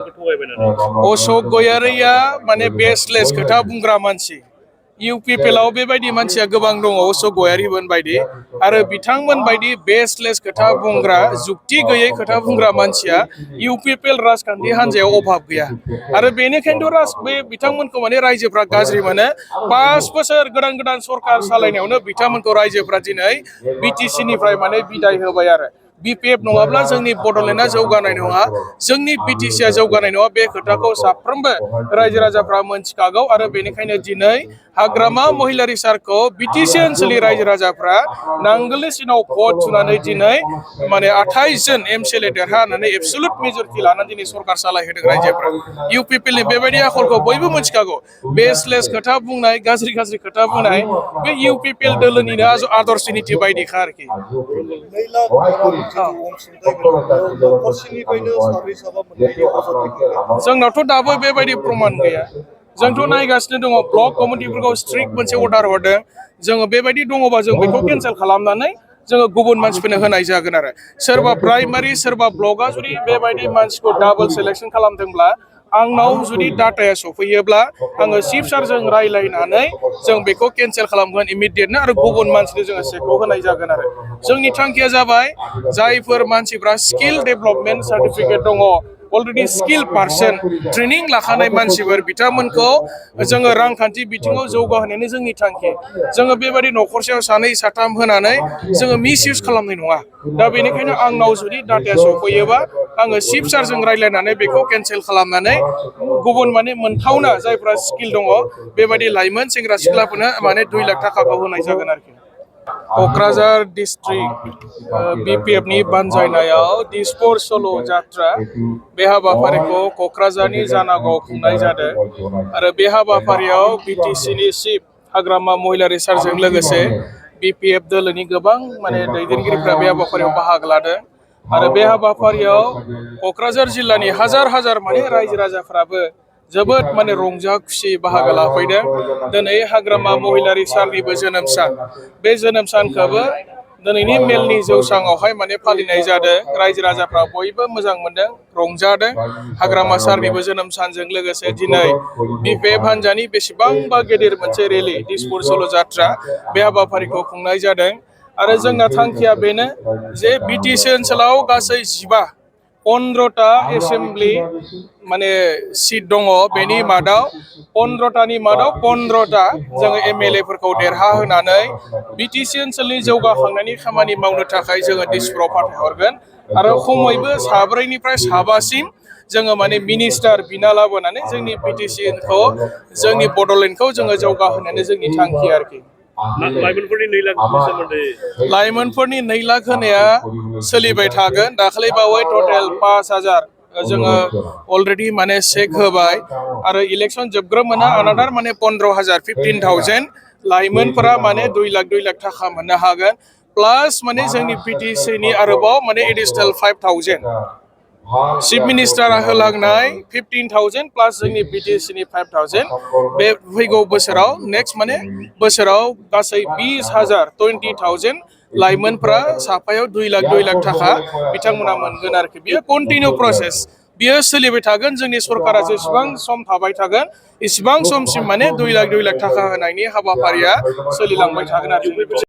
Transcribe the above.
अशोक गयारिया माने बेसलेस खोथा बुंग्रा मानसि इउपिपिएलआव बेबायदि मानसिया गोबां दङ अशोक गयारिमोन बायदि आरो बिथांमोन बायदि बेसलेस खोथा बुंग्रा जुक्ति गैयै खोथा बुंग्रा मानसिया इउपिपिएल राजखान्थि हान्जायाव अभाब गैया आरो बेनिखायनोथ' बे बिथांमोनखौ माने रायजोफ्रा गाज्रि मोनो 5 बोसोर गोदान गोदान सरकार सालायनायावनो बिथांमोनखौ रायजोफ्रा दिनै बिटिसिनिफ्राय माने बिदाय होबाय आरो बिपिएफ नङाब्ला जोंनि बड'लेण्डआ जौगानाय नङा जोंनि बिटिसिआ जौगानाय नङा बे खोथाखौ साफ्रोमबो रायजो राजाफ्रा मोनथिखागौ आरो बेनिखायनो दिनै हाग्रामा महिलारि सारखौ बिटिसि ओनसोलनि रायजो राजाफ्रा नांगोलनि सिनाव भट थुनानै दिनै माने 28 जन एमसिएलए देरहानानै एबसुलुट मेजरिटि लानानै दिनै सरकार सालायहोदों रायजोफ्रा इउपिपिएलनि बेबायदि आखलखौ बयबो मोनथिखागौ बेसलेस खोथा बुंनाय गाज्रि गाज्रि खोथा बुंनाय बे इउपिपिएल दोलोनिनो आदर्श नीति बायदिखा आरोखि जोंनावथ' दाबो बेबायदि प्रमान गैया जोंथ' नायगासिनो दङ ब्लक कमिटिफोरखौ स्ट्रिक्ट मोनसे अर्डार हरदों जोङो बेबायदि दङबा जों बेखौ केन्सेल खालामनानै जोङो गुबुन मानसिफोरनो होनाय जागोन आरो सोरबा प्राइमारि सोरबा ब्लकआ जुदि बेबायदि मानसिखौ डाबल सिलेक्सन खालामदोंब्ला आंनाव जुदि डाटाया सफैयोब्ला आङो चिफ सारजों रायलायनानै जों बेखौ केन्सेल खालामगोन इमिडियेटनो आरो गुबुन मानसिनो जोङो सेखौ होनाय जागोन आरो जोंनि थांखिया जाबाय जायफोर मानसिफ्रा स्किल डेभेलपमेन्ट सार्टिफिकेट दङ अलरेडि स्किल पार्सन ट्रेनिं लाखानाय मानसिफोर बिथांमोनखौ जोङो रांखान्थि बिथिङाव जौगाहोनायानो जोंनि थांखि जोङो बेबायदि न'खरसेयाव 2 3 होनानै जोङो मिस इउज खालामनाय नङा दा बेनिखायनो आंनाव जुदि डाटाया सफैयोबा आङो चिफ सारजों रायलायनानै बेखौ केन्सेल खालामनानै गुबुन माने मोनथावना जायफ्रा स्किल दङ बेबायदि लाइमोन सेंग्रा सिख्लाफोरनो माने 2 लाख थाखाखौ होनाय जागोन आरोखि क'क्राझार डिस्ट्रिक्ट बिपिएफनि बानजायनायाव दिसपुर सल' जात्रा बे हाबाफारिखौ क'क्राझारनि जानागावआव खुंनाय जादों आरो बे हाबाफारियाव बिटिसिनि चिफ हाग्रामा महिलारि सारजों लोगोसे बिपिएफ दोलोनि गोबां माने दैदेनगिरिफ्रा बे हाबाफारियाव बाहागो लादों आरो बे हाबाफारियाव क'क्राझार जिल्लानि हाजार हाजार माने रायजो राजाफ्राबो जोबोद माने रंजा खुसि बाहागो लाफैदों दिनै हाग्रामा महिलारि सारनिबो जोनोम सान बे जोनोम सानखौबो दिनैनि मेलनि जौसाङावहाय माने फालिनाय जादों रायजो राजाफ्रा बयबो मोजां मोनदों रंजादों हाग्रामा सारनिबो जोनोम सानजों लोगोसे दिनै बिपिएफ हान्जानि बेसेबांबा गेदेर मोनसे रेलि दिसपुर सल' जात्रा बे हाबाफारिखौ खुंनाय जादों आरो जोंना थांखिया बेनो जे बिटिसि ओनसोलाव गासै 15टा एसेम्बलि माने सिट दङ बेनि मादाव 15टानि मादाव 15टा जोङो एमएलए फोरखौ देरहाहोनानै बिटिसि ओनसोलनि जौगाखांनायनि खामानि मावनो थाखाय जोङो दिसपुराव फाथायहरगोन आरो खमैबो 4निफ्राय 7सिम जोङो माने मिनिस्टार बिना लाबोनानै जोंनि बिटिसिखौ जोंनि बड'लेण्डखौ जोङो जौगाहोनायानो जोंनि थांखि आरोखि लाइमोनफोरनि 2 लाख होनाया सोलिबाय थागोन दाखालि बावै टटेल 5000 जोङो अलरेडि माने चेक होबाय आरो इलेक्सन जोबग्रोमोना आनादार माने 15,000 15,000 लाइमोनफोरा माने 2 लाख थाखा मोननो हागोन प्लास माने जोंनि बिटिसिनि आरोबाव माने एडिशनेल 5,000 चिफ मिनिस्टारा होलांनाय 15,000 प्लास जोंनि बिटिसिनि 5,000 बे फैगौ बोसोराव नेक्स्ट माने बोसोराव गासै 20,000 20,000 लाइमोनफ्रा साफायाव 2 लाख थाखा बिथांमोना मोनगोन आरोखि बियो कन्टिनिउ प्रसेस बियो सोलिबाय थागोन जोंनि सरकारा जेसेबां सम थाबाय थागोन इसिबां समसिम माने 2 लाख थाखा होनायनि हाबाफारिया सोलिलांबाय थागोन आरो